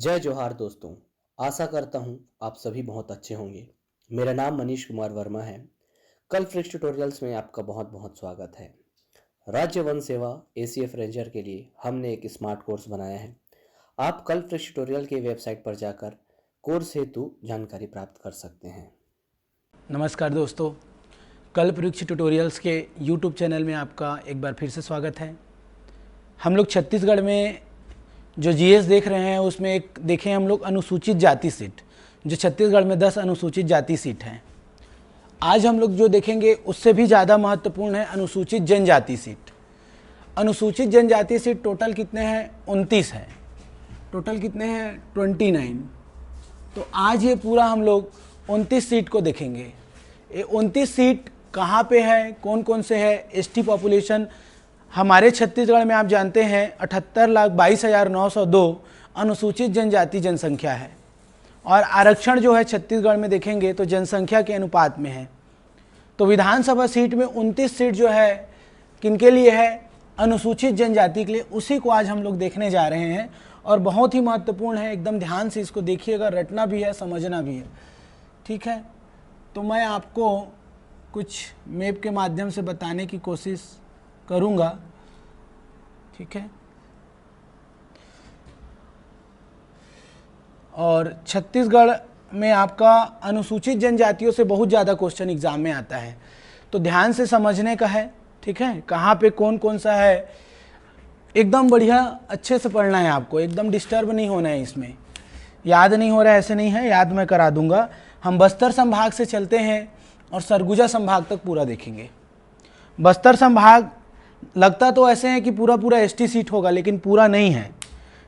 जय जोहार दोस्तों। आशा करता हूँ आप सभी बहुत अच्छे होंगे। मेरा नाम मनीष कुमार वर्मा है। कल फ्रिक्स ट्यूटोरियल्स में आपका बहुत बहुत स्वागत है। राज्य वन सेवा एसीएफ रेंजर के लिए हमने एक स्मार्ट कोर्स बनाया है। आप कल फ्रिक्स ट्यूटोरियल के वेबसाइट पर जाकर कोर्स हेतु जानकारी प्राप्त कर सकते हैं। नमस्कार दोस्तों, कल वृक्ष ट्यूटोरियल्स के यूट्यूब चैनल में आपका एक बार फिर से स्वागत है। हम लोग छत्तीसगढ़ में जो जीएस देख रहे हैं उसमें एक देखें हम लोग अनुसूचित जाति सीट, जो छत्तीसगढ़ में 10 अनुसूचित जाति सीट हैं। आज हम लोग जो देखेंगे उससे भी ज़्यादा महत्वपूर्ण है अनुसूचित जनजाति सीट। अनुसूचित जनजाति सीट टोटल कितने हैं? 29 है। टोटल कितने हैं? 29। तो आज ये पूरा हम लोग 29 सीट को देखेंगे। ये 29 सीट कहाँ पे है, कौन कौन से है? एसटी पॉपुलेशन हमारे छत्तीसगढ़ में आप जानते हैं 78,22,902 अनुसूचित जनजाति जनसंख्या है, और आरक्षण जो है छत्तीसगढ़ में देखेंगे तो जनसंख्या के अनुपात में है। तो विधानसभा सीट में 29 सीट जो है किनके लिए है? अनुसूचित जनजाति के लिए। उसी को आज हम लोग देखने जा रहे हैं और बहुत ही महत्वपूर्ण है। एकदम ध्यान से इसको देखिएगा, रटना भी है, समझना भी है, ठीक है। तो मैं आपको कुछ मैप के माध्यम से बताने की कोशिश करूंगा, ठीक है। और छत्तीसगढ़ में आपका अनुसूचित जनजातियों से बहुत ज़्यादा क्वेश्चन एग्जाम में आता है, तो ध्यान से समझने का है, ठीक है। कहाँ पे कौन कौन सा है एकदम बढ़िया अच्छे से पढ़ना है आपको, एकदम डिस्टर्ब नहीं होना है। इसमें याद नहीं हो रहा है ऐसे नहीं है, याद मैं करा दूंगा। हम बस्तर संभाग से चलते हैं और सरगुजा संभाग तक पूरा देखेंगे। बस्तर संभाग लगता तो ऐसे है कि पूरा पूरा एसटी सीट होगा, लेकिन पूरा नहीं है।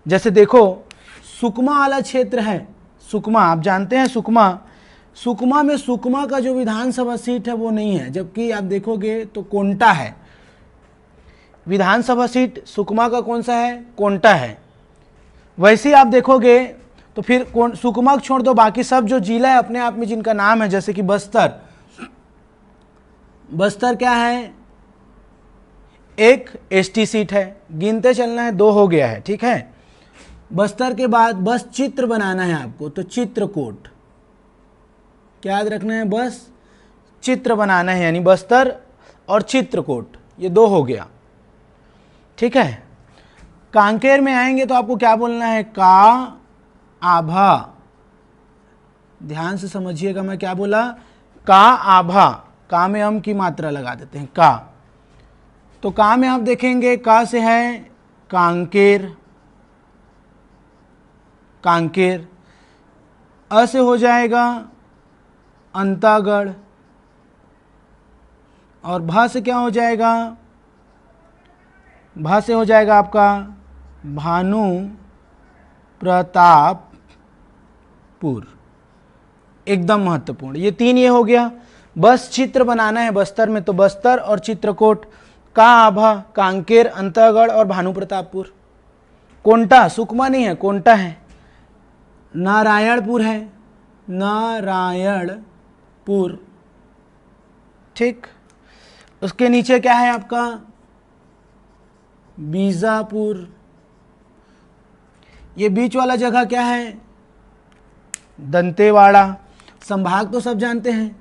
जैसे देखो सुकमा वाला क्षेत्र है, सुकमा आप जानते हैं, सुकमा में सुकमा का जो विधानसभा सीट है वो नहीं है, जबकि आप देखोगे तो कोंटा है। विधानसभा सीट सुकमा का कौन सा है? कोंटा है। वैसे ही आप देखोगे तो फिर सुकमा को छोड़ दो, बाकी सब जो जिला है अपने आप में जिनका नाम है, जैसे कि बस्तर क्या है? एक एसटी सीट है, गिनते चलना है, 2 हो गया है, ठीक है। बस्तर के बाद बस चित्र बनाना है आपको, तो चित्रकूट, क्या याद रखना है? बस चित्र बनाना है, यानी बस्तर और चित्रकूट, ये 2 हो गया, ठीक है। कांकेर में आएंगे तो आपको क्या बोलना है? का आभा। ध्यान से समझिएगा, मैं क्या बोला? का आभा। का में हम की मात्रा लगा देते हैं, का। तो का में आप देखेंगे का से है कांकेर, कांकेर। अ से हो जाएगा अंतागढ़, और भा से क्या हो जाएगा? भा से हो जाएगा आपका भानु प्रतापपुर। एकदम महत्वपूर्ण, ये 3 ये हो गया। बस चित्र बनाना है बस्तर में, तो बस्तर और चित्रकूट, का आभा, कांकेर, अंतागढ़ और भानु प्रतापपुर। कोंटा, सुकमा नहीं है, कोंटा है। नारायणपुर है, नारायणपुर, ठीक। उसके नीचे क्या है आपका? बीजापुर। ये बीच वाला जगह क्या है? दंतेवाड़ा। संभाग तो सब जानते हैं,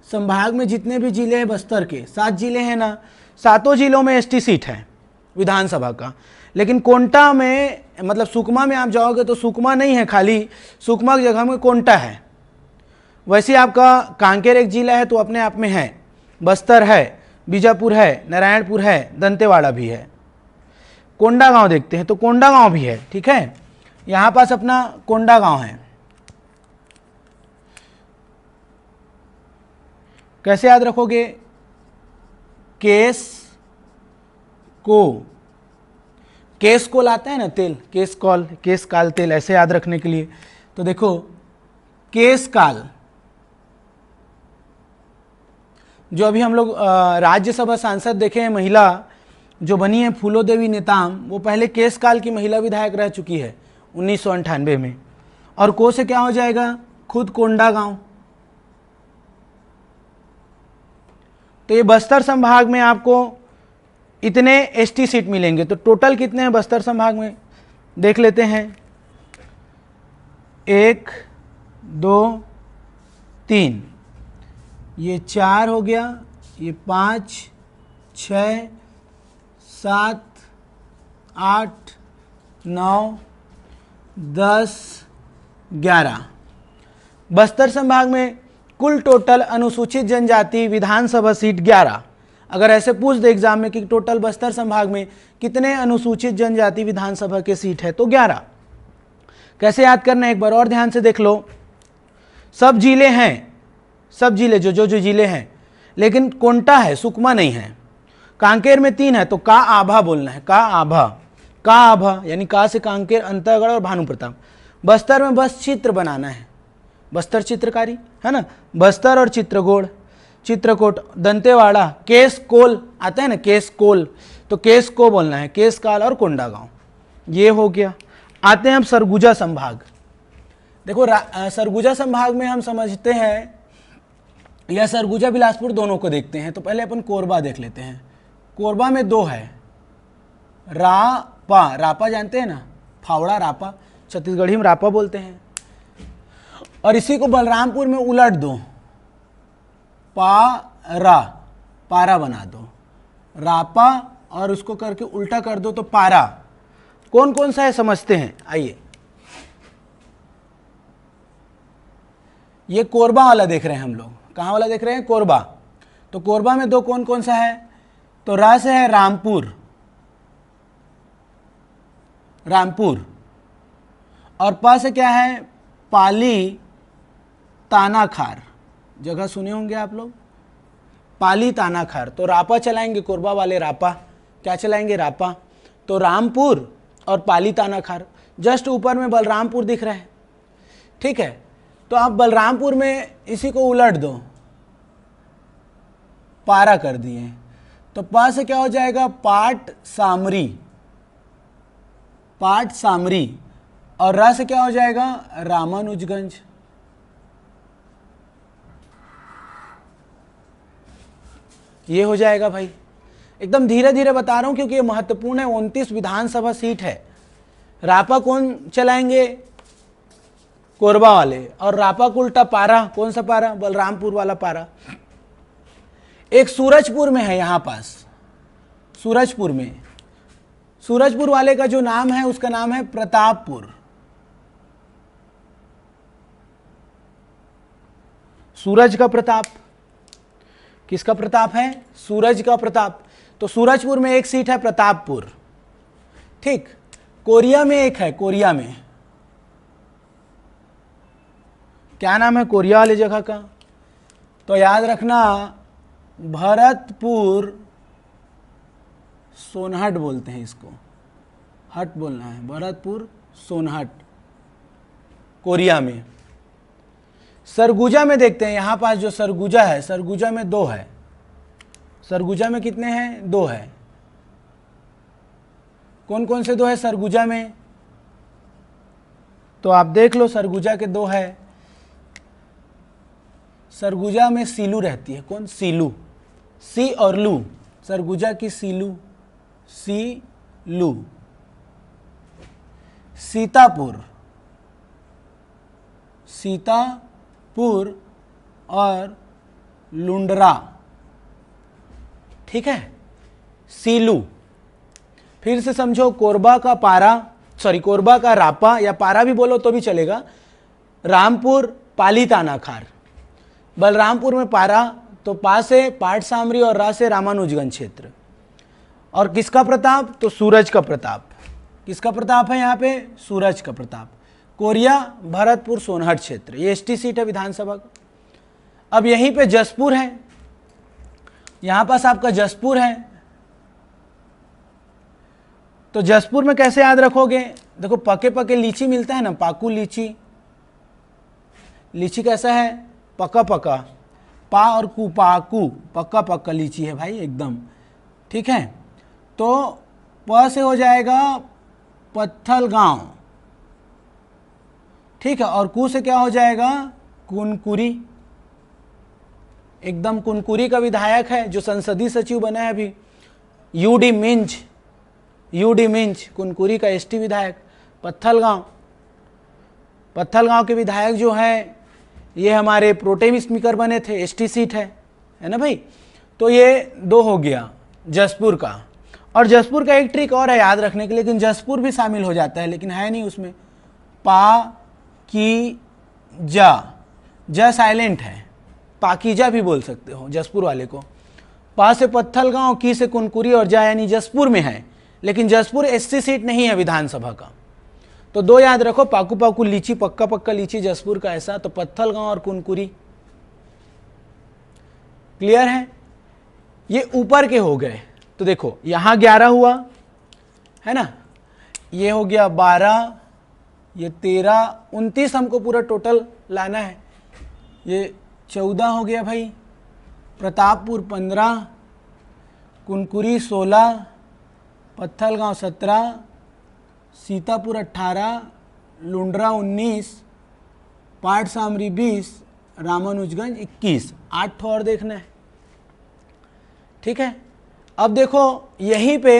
संभाग में जितने भी जिले हैं बस्तर के 7 जिले हैं ना, 7 जिलों में एसटी सीट है विधानसभा का। लेकिन कोंटा में, मतलब सुकमा में आप जाओगे तो सुकमा नहीं है, खाली सुकमा की जगह में कोंटा है। वैसे आपका कांकेर एक जिला है तो अपने आप में है, बस्तर है, बीजापुर है, नारायणपुर है, दंतेवाड़ा भी है। कोंडागांव देखते हैं तो कोंडागांव भी है, ठीक है। यहाँ पास अपना कोंडागांव है। कैसे याद रखोगे? केस को लाता है ना तेल, केस काल तेल, ऐसे याद रखने के लिए। तो देखो केस काल, जो अभी हम लोग राज्यसभा सांसद देखे हैं, महिला जो बनी है फूलो देवी नेताम, वो पहले केस काल की महिला विधायक रह चुकी है 1998 में। और को से क्या हो जाएगा? खुद कोंडागांव। तो ये बस्तर संभाग में आपको इतने एसटी सीट मिलेंगे। तो टोटल कितने हैं बस्तर संभाग में? देख लेते हैं। 1 2 3, ये 4 हो गया, ये 5 6 7 8 9 10 11। बस्तर संभाग में कुल टोटल अनुसूचित जनजाति विधानसभा सीट 11। अगर ऐसे पूछ दे एग्जाम में कि टोटल बस्तर संभाग में कितने अनुसूचित जनजाति विधानसभा के सीट है, तो 11। कैसे याद करना है एक बार और ध्यान से देख लो। सब जिले हैं, सब जिले जो जिले हैं, लेकिन कोंटा है, सुकमा नहीं है। कांकेर में 3 है, तो का आभा बोलना है, का आभा यानी का से कांकेर, अंतरगढ़ और भानु प्रताप। बस्तर में बस चित्र बनाना है, बस्तर चित्रकारी है ना, बस्तर और चित्रकोट, दंतेवाड़ा, केस कोल आता है ना, केस कोल, तो केस को बोलना है, केस काल और कोंडागांव। ये हो गया। आते हैं अब सरगुजा संभाग। देखो सरगुजा संभाग में हम समझते हैं, या सरगुजा बिलासपुर दोनों को देखते हैं। तो पहले अपन कोरबा देख लेते हैं। कोरबा में 2 है, रापा जानते हैं ना, फावड़ा रापा, छत्तीसगढ़ी में रापा बोलते हैं। और इसी को बलरामपुर में उलट दो, पारा बना दो, रापा और उसको करके उल्टा कर दो तो पारा। कौन कौन सा है समझते हैं, आइए। ये कोरबा वाला देख रहे हैं हम लोग, कहाँ वाला देख रहे हैं, कोरबा। तो कोरबा में 2 कौन कौन सा है, तो रा से है रामपुर, और पा से क्या है, पाली तानाखार, जगह सुने होंगे आप लोग, पाली तानाखार। तो रापा चलाएंगे, कोरबा वाले रापा, क्या चलाएंगे, रापा। तो रामपुर और पाली तानाखार। जस्ट ऊपर में बलरामपुर दिख रहा है, ठीक है। तो आप बलरामपुर में इसी को उलट दो, पारा कर दिए, तो पा से क्या हो जाएगा, पाट सामरी, और रा से क्या हो जाएगा, रामानुजगंज। ये हो जाएगा भाई। एकदम धीरे धीरे बता रहा हूं क्योंकि ये महत्वपूर्ण है। 29 विधानसभा सीट है। रापा कौन चलाएंगे, कोरबा वाले, और रापा को उल्टा पारा, कौन सा पारा, बलरामपुर वाला पारा। एक सूरजपुर में है, यहां पास सूरजपुर में, सूरजपुर वाले का जो नाम है उसका नाम है प्रतापपुर। सूरज का प्रताप, किसका प्रताप है, सूरज का प्रताप। तो सूरजपुर में एक सीट है, प्रतापपुर, ठीक। कोरिया में एक है, कोरिया में क्या नाम है, कोरिया वाली जगह का, तो याद रखना भरतपुर सोनहट बोलते हैं इसको, हट बोलना है, भरतपुर सोनहट, कोरिया में। सरगुजा में देखते हैं, यहां पास जो सरगुजा है, सरगुजा में 2 है। सरगुजा में कितने हैं, 2 है। कौन कौन से 2 है सरगुजा में, तो आप देख लो, सरगुजा के 2 है। सरगुजा में सीलू रहती है, कौन, सीलू, सी और लू, सरगुजा की सीलू, सीलू। सीतापुर और लुंडरा, ठीक है, सीलू। फिर से समझो, कोरबा का पारा, सॉरी कोरबा का रापा, या पारा भी बोलो तो भी चलेगा, रामपुर पाली तानाखार। बलरामपुर में पारा, तो पा से पाट सामरी और रा से रामानुजगंज क्षेत्र। और किसका प्रताप, तो सूरज का प्रताप। किसका प्रताप है यहाँ पे, सूरज का प्रताप। कोरिया भरतपुर सोनहट क्षेत्र, ये एसटी सीट है विधानसभा का। अब यहीं पे जसपुर है, यहां पास आपका जसपुर है। तो जसपुर में कैसे याद रखोगे, देखो पके पके लीची मिलता है ना, पाकू लीची, लीची कैसा है, पका पका, पा और कू, पाकू, पक्का पक्का लीची है भाई एकदम, ठीक है। तो प से हो जाएगा पत्थल गांव, ठीक है, और कू से क्या हो जाएगा, कुनकुरी, एकदम कुनकुरी का विधायक है जो संसदीय सचिव बना है अभी, यूडी मिंज, कुनकुरी का एसटी विधायक। पत्थल गांव, पत्थल गांव के विधायक जो हैं ये हमारे प्रोटेम स्पीकर बने थे, एसटी सीट है ना भाई। तो ये 2 हो गया जसपुर का। और जसपुर का एक ट्रिक और है याद रखने के लिए, लेकिन जसपुर भी शामिल हो जाता है लेकिन है नहीं उसमें। पा की जा साइलेंट है, पाकीजा भी बोल सकते हो जसपुर वाले को। पा से पत्थल गांव, की से कुनकुरी और जा यानी जसपुर में है, लेकिन जसपुर एससी सीट नहीं है विधानसभा का। तो 2 याद रखो, पाकू पाकू लीची, पक्का पक्का लीची जसपुर का ऐसा। तो पत्थल गांव और कुनकुरी क्लियर है। ये ऊपर के हो गए। तो देखो यहां 11 हुआ है ना, ये हो गया 12, ये 13, 29 हमको पूरा टोटल लाना है। ये 14 हो गया भाई, प्रतापपुर 15, कुनकुरी 16, पत्थल गांव 17, सीतापुर 18, लुंड्रा 19, पाट सामरी 20, रामानुजगंज 21। 8 और देखना है, ठीक है। अब देखो यहीं पे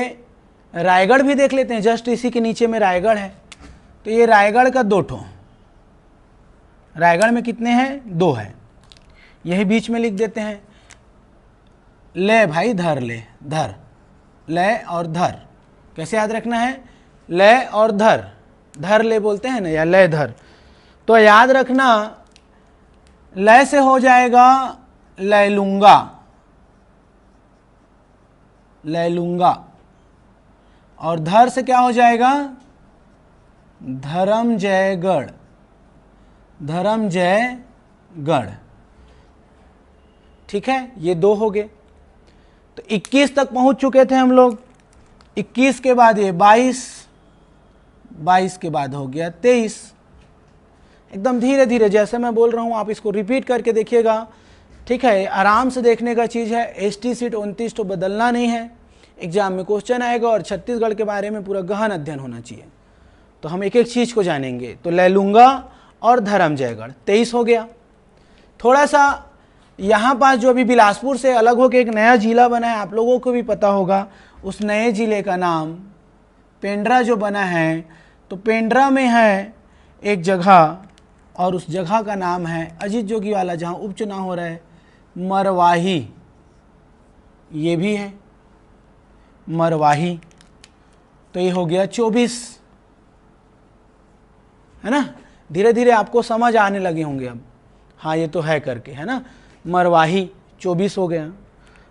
रायगढ़ भी देख लेते हैं, जस्ट इसी के नीचे में रायगढ़ है। तो ये रायगढ़ का 2 ठो, रायगढ़ में कितने हैं? 2 है, यही बीच में लिख देते हैं। ले भाई धर, ले धर, ले और धर, कैसे याद रखना है? ले और धर, धर ले बोलते हैं ना, या ले धर। तो याद रखना ले से हो जाएगा ले लूंगा, ले लूंगा, और धर से क्या हो जाएगा? धर्मजयगढ़, धर्मजयगढ़, ठीक है। ये 2 हो गए। तो 21 तक पहुंच चुके थे हम लोग। 21 के बाद ये 22, 22 के बाद हो गया 23। एकदम धीरे धीरे जैसे मैं बोल रहा हूं आप इसको रिपीट करके देखिएगा, ठीक है। आराम से देखने का चीज़ है। एसटी सीट 29 तो बदलना नहीं है, एग्जाम में क्वेश्चन आएगा और छत्तीसगढ़ के बारे में पूरा गहन अध्ययन होना चाहिए। तो हम एक एक चीज़ को जानेंगे। तो ले लूंगा और धर्मजयगढ़ 23 हो गया। थोड़ा सा यहाँ पास जो अभी बिलासपुर से अलग होकर एक नया जिला बना है, आप लोगों को भी पता होगा, उस नए जिले का नाम पेंड्रा जो बना है। तो पेंड्रा में है एक जगह और उस जगह का नाम है अजीत जोगी वाला, जहाँ उपचुनाव हो रहा है, मरवाही। ये भी है मरवाही। तो ये हो गया 24, है ना। धीरे धीरे आपको समझ आने लगे होंगे अब, हाँ ये तो है करके, है ना। मरवाही 24 हो गया।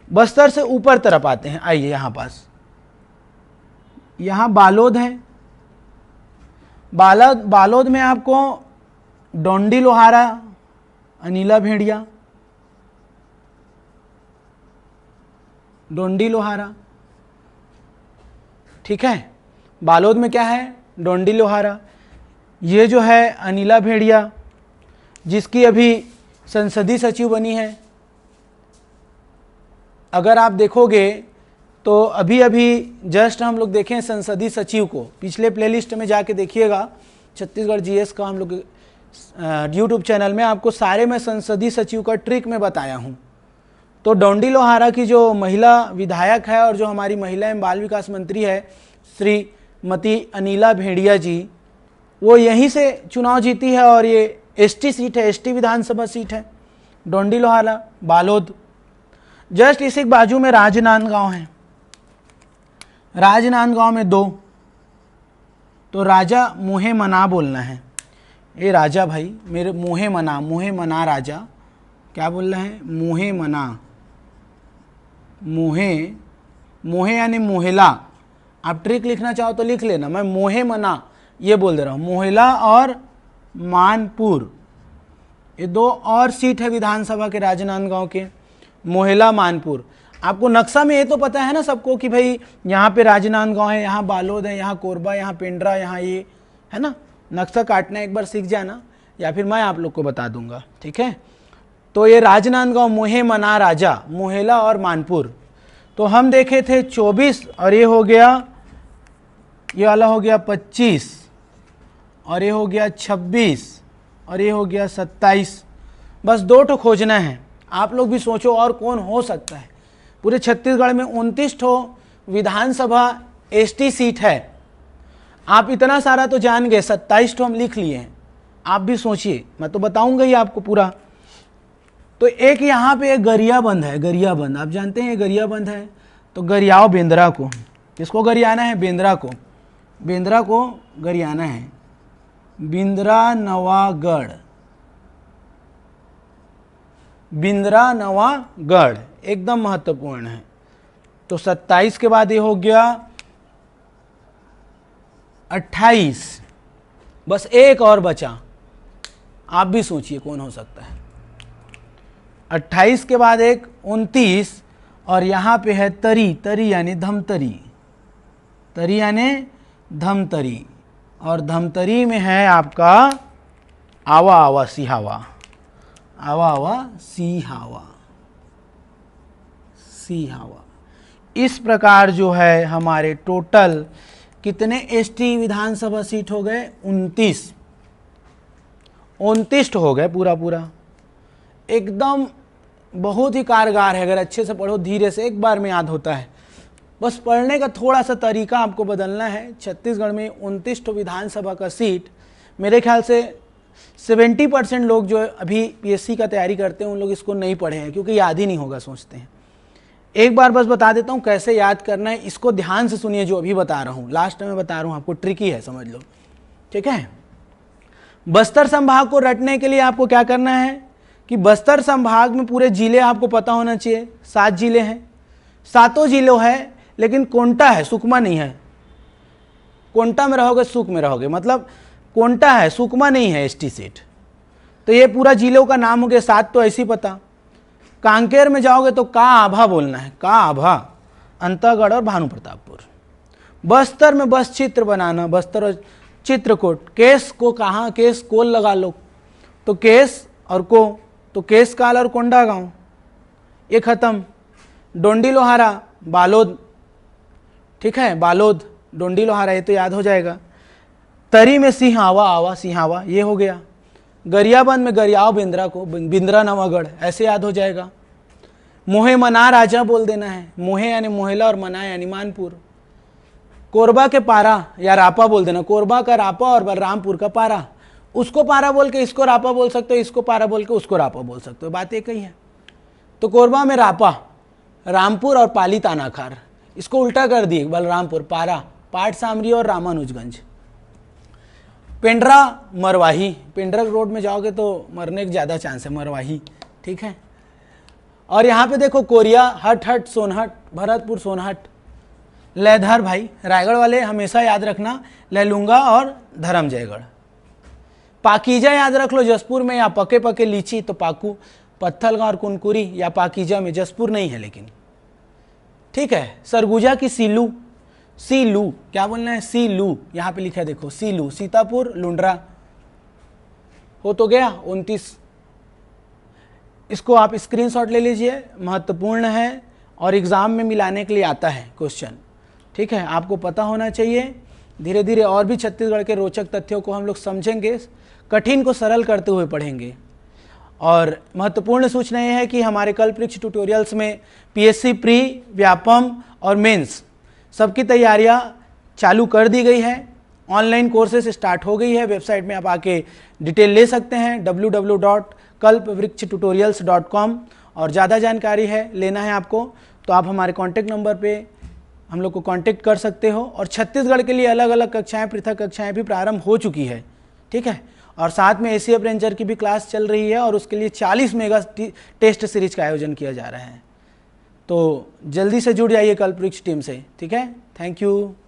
बस्तर से ऊपर तरफ आते हैं, आइए यहाँ पास, यहाँ बालोद है। बालोद में आपको डोंडी लोहारा, अनिला भेड़िया, डोंडी लोहारा, ठीक है। बालोद में क्या है? डोंडी लोहारा। ये जो है अनिला भेड़िया, जिसकी अभी संसदीय सचिव बनी है। अगर आप देखोगे तो अभी अभी जस्ट हम लोग देखें संसदीय सचिव को, पिछले प्लेलिस्ट में जाके देखिएगा, छत्तीसगढ़ जीएस का हम लोग यूट्यूब चैनल में आपको सारे में संसदीय सचिव का ट्रिक में बताया हूँ। तो डोंडी लोहारा की जो महिला विधायक है और जो हमारी महिला एवं बाल विकास मंत्री है श्रीमती अनिला भेड़िया जी, वो यहीं से चुनाव जीती है और ये एसटी सीट है, एसटी विधानसभा सीट है, डोंडी लोहारा बालोद। जस्ट इसी के बाजू में राजनांदगांव है। राजनांदगांव में 2, तो राजा मुहे मना बोलना है। ये राजा भाई मेरे मुहे मना राजा, क्या बोल रहे हैं? मुहे मना, मुहे यानी मोहेला। आप ट्रिक लिखना चाहो तो लिख लेना, मैं मोहे मना ये बोल दे रहा हूँ। मोहेला और मानपुर, ये 2 और सीट है विधानसभा के राजनांदगांव के, मोहेला मानपुर। आपको नक्शा में ये तो पता है ना सबको कि भाई यहाँ पे राजनांदगांव है, यहाँ बालोद है, यहाँ कोरबा, यहाँ पेंड्रा, यहाँ ये है ना। नक्शा काटना एक बार सीख जाना, या फिर मैं आप लोग को बता दूंगा, ठीक है। तो ये राजनांदगांव, मोहे मना राजा, मोहेला और मानपुर। तो हम देखे थे 24 और ये हो गया, ये वाला हो गया 25 और ये हो गया 26 और ये हो गया 27। बस 2 ठो खोजना है। आप लोग भी सोचो और कौन हो सकता है। पूरे छत्तीसगढ़ में 29 ठो विधानसभा एसटी सीट है। आप इतना सारा तो जान गए, 27 ठो हम लिख लिए हैं, आप भी सोचिए, मैं तो बताऊंगा ही आपको पूरा। तो एक यहाँ पे एक गरियाबंद है, गरियाबंद आप जानते हैं गरियाबंद है, तो गरियाओ बेंद्रा को, किसको गरियाना है? बेंद्रा को, बेंद्रा को गरियाना है। बिंद्रा नवागढ़, बिंद्रा नवागढ़ एकदम महत्वपूर्ण है। तो 27 के बाद ये हो गया 28, बस एक और बचा, आप भी सोचिए कौन हो सकता है। 28 के बाद एक 29, और यहाँ पे है तरी, तरी यानी धमतरी, तरी यानी धमतरी, और धमतरी में है आपका आवा आवा सिहावा, आवा आवा सिहावा, सिहावा। इस प्रकार जो है हमारे टोटल कितने एसटी विधानसभा सीट हो गए? 29, 29 हो गए पूरा पूरा। एकदम बहुत ही कारगर है, अगर अच्छे से पढ़ो, धीरे से, एक बार में याद होता है। बस पढ़ने का थोड़ा सा तरीका आपको बदलना है। छत्तीसगढ़ में 29 विधानसभा का सीट, मेरे ख्याल से 70% लोग जो अभी पीएससी का तैयारी करते हैं उन लोग इसको नहीं पढ़े हैं, क्योंकि याद ही नहीं होगा सोचते हैं। एक बार बस बता देता हूँ कैसे याद करना है, इसको ध्यान से सुनिए जो अभी बता रहा हूँ, लास्ट में बता रहा हूँ आपको, ट्रिकी है, समझ लो, ठीक है। बस्तर संभाग को रटने के लिए आपको क्या करना है कि बस्तर संभाग में पूरे जिले आपको पता होना चाहिए। 7 जिले हैं, सातों जिलों है, लेकिन कोंटा है, सुकमा नहीं है। कोंटा में रहोगे सुक में रहोगे, मतलब कोंटा है, सुकमा नहीं है एसटी सीट। तो ये पूरा जिलों का नाम हो गया 7, तो ऐसी पता। कांकेर में जाओगे तो का आभा बोलना है, का आभा, अंतागढ़ और भानु प्रतापपुर। बस्तर में बस चित्र बनाना, बस्तर और चित्रकूट। केस को कहाँ, केस कोल लगा लो, तो केस और को, तो केस काल और कोंडा गांव, ये खत्म। डोंडी लोहारा, बालोद, ठीक है, बालोद, डोंडी लोहारा, ये तो याद हो जाएगा। तरी में सिहावा, आवा सिहावा, ये हो गया। गरियाबंद में गरियाओ बेंद्रा को, बिंद्रा नवागढ़, ऐसे याद हो जाएगा। मोहे मना राजा बोल देना है, मोहे यानी मोहेला और मना यानी मानपुर। कोरबा के पारा या रापा बोल देना, कोरबा का रापा और बलरामपुर का पारा। उसको पारा बोल के इसको रापा बोल सकते हो, इसको पारा बोल के उसको रापा बोल सकते हो, बात एक ही है। तो कोरबा में रापा, रामपुर और पाली तानाखार, इसको उल्टा कर दिए, बलरामपुर, पारा, पाट सामरी और रामानुजगंज। पेंड्रा मरवाही, पेंड्रा रोड में जाओगे तो मरने का ज़्यादा चांस है, मरवाही, ठीक है। और यहाँ पे देखो कोरिया, हट, सोनहट, भरतपुर, सोनहट, लैधर, भाई रायगढ़ वाले हमेशा याद रखना, लैलूंगा और धर्मजयगढ़। पाकीजा याद रख लो, जसपुर में, या पके पके लीची तो पाकू, पत्थलगांव और कुनकुरी या पाकीजा में, जसपुर नहीं है लेकिन, ठीक है। सरगुजा की सीलू, सीलू क्या बोलना है, सीलू, यहाँ पे लिखा है देखो, सीलू। सीतापुर, लुंड्रा, हो तो गया 29। इसको आप स्क्रीनशॉट ले लीजिए, महत्वपूर्ण है और एग्जाम में मिलाने के लिए आता है क्वेश्चन, ठीक है, आपको पता होना चाहिए। धीरे धीरे और भी छत्तीसगढ़ के रोचक तथ्यों को हम लोग समझेंगे, कठिन को सरल करते हुए पढ़ेंगे। और महत्वपूर्ण सूचना यह है कि हमारे कल परीक्षा ट्यूटोरियल्स में पीएससी प्री, व्यापम और मेंस सबकी तैयारियां चालू कर दी गई है। ऑनलाइन कोर्सेज स्टार्ट हो गई है, वेबसाइट में आप आके डिटेल ले सकते हैं www.kalpvrikshtutorials.com। और ज़्यादा जानकारी है, लेना है आपको, तो आप हमारे कॉन्टैक्ट नंबर पे हम लोग को कांटेक्ट कर सकते हो। और छत्तीसगढ़ के लिए अलग अलग कक्षाएं, पृथक कक्षाएं भी प्रारंभ हो चुकी है, ठीक है। और साथ में एसीएफ रेंजर की भी क्लास चल रही है, और उसके लिए 40 मेगा टेस्ट सीरीज का आयोजन किया जा रहा है। तो जल्दी से जुड़ जाइए कल परीक्षा टीम से, ठीक है। Thank you.